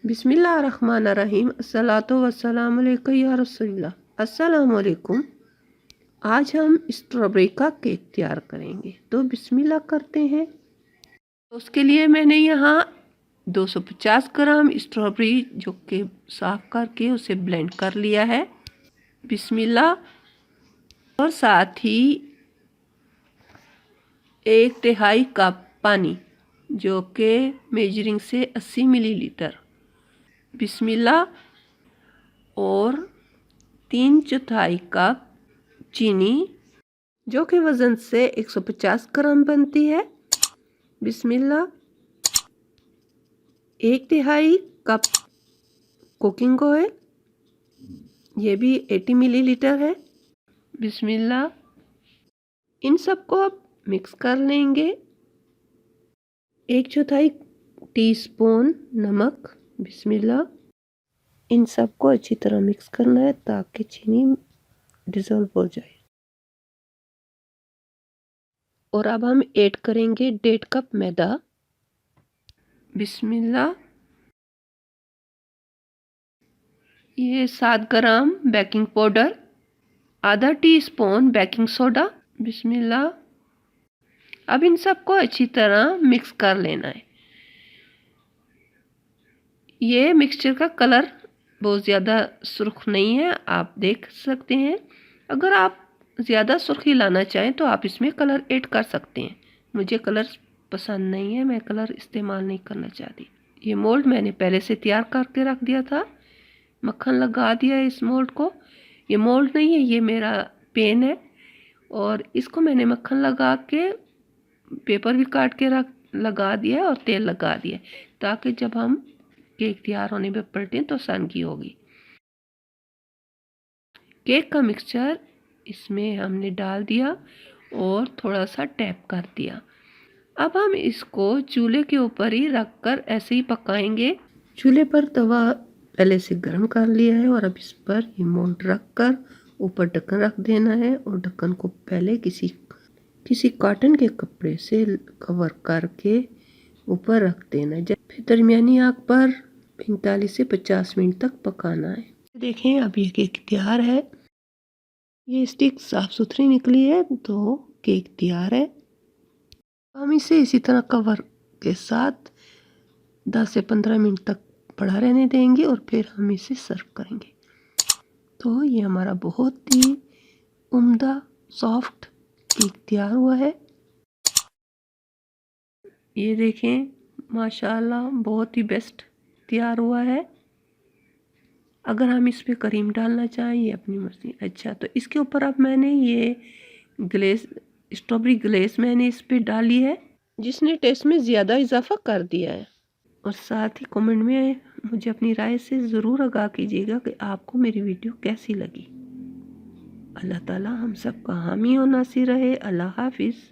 बिस्मिल्लाहिर्रहमानिर्रहीम। अस्सलातु वस्सलामु अलैका या रसूलल्लाह। अस्सलामु अलैकुम। आज हम स्ट्रॉबेरी का केक तैयार करेंगे, तो बिस्मिल्लाह करते हैं। तो उसके लिए मैंने यहाँ 250 ग्राम स्ट्रॉबेरी जो कि साफ करके उसे ब्लेंड कर लिया है, बिस्मिल्लाह। और साथ ही 1/3 कप पानी जो कि मेजरिंग से 80 मिलीलीटर, बिस्मिल्लाह। और 3/4 कप चीनी जो कि वज़न से 150 ग्राम बनती है, बिस्मिल्लाह। 1/3 कप कुकिंग ऑयल, ये भी 80 मिलीलीटर है, बिस्मिल्लाह। इन सबको अब मिक्स कर लेंगे। 1/4 टीस्पून नमक, बिस्मिल्लाह। इन सबको अच्छी तरह मिक्स करना है ताकि चीनी डिज़ोल्व हो जाए। और अब हम ऐड करेंगे 1.5 कप मैदा, बिस्मिल्लाह। ये 7 ग्राम बेकिंग पाउडर, आधा टीस्पून बेकिंग सोडा, बिस्मिल्लाह। अब इन सबको अच्छी तरह मिक्स कर लेना है। ये मिक्सचर का कलर बहुत ज़्यादा सुर्ख नहीं है, आप देख सकते हैं। अगर आप ज़्यादा सुर्खी लाना चाहें तो आप इसमें कलर ऐड कर सकते हैं। मुझे कलर पसंद नहीं है, मैं कलर इस्तेमाल नहीं करना चाहती। ये मोल्ड मैंने पहले से तैयार करके रख दिया था, मक्खन लगा दिया है इस मोल्ड को। ये मोल्ड नहीं है, ये मेरा पेन है, और इसको मैंने मक्खन लगा के पेपर भी काट के लगा दिया है और तेल लगा दिया है, ताकि जब हम केक तैयार होने पे पलटें तो आसानी होगी। केक का मिक्सचर इसमें हमने डाल दिया और थोड़ा सा टैप कर दिया। अब हम इसको चूल्हे के ऊपर ही रखकर ऐसे ही पकाएंगे। चूल्हे पर तवा पहले से गर्म कर लिया है और अब इस पर ये मोल्ड रखकर ऊपर ढक्कन रख देना है, और ढक्कन को पहले किसी कॉटन के कपड़े से कवर करके ऊपर रख देना है। फिर दरमियानी आग पर 45 से 50 मिनट तक पकाना है। देखें अब ये केक तैयार है। ये स्टिक साफ सुथरी निकली है तो केक तैयार है। हम इसे इसी तरह कवर के साथ 10 से 15 मिनट तक पड़ा रहने देंगे और फिर हम इसे सर्व करेंगे। तो ये हमारा बहुत ही उम्दा सॉफ्ट केक तैयार हुआ है। ये देखें, माशाल्लाह बहुत ही बेस्ट तैयार हुआ है। अगर हम इस पे क्रीम डालना चाहें ये अपनी मर्ज़ी। अच्छा, तो इसके ऊपर अब मैंने ये ग्लेस स्ट्रॉबेरी ग्लेस मैंने इस पे डाली है, जिसने टेस्ट में ज़्यादा इजाफा कर दिया है। और साथ ही कमेंट में मुझे अपनी राय से ज़रूर आगाह कीजिएगा कि आपको मेरी वीडियो कैसी लगी। अल्लाह ताला हम सब का हामी और नासिर रहे। अल्लाह हाफिज़।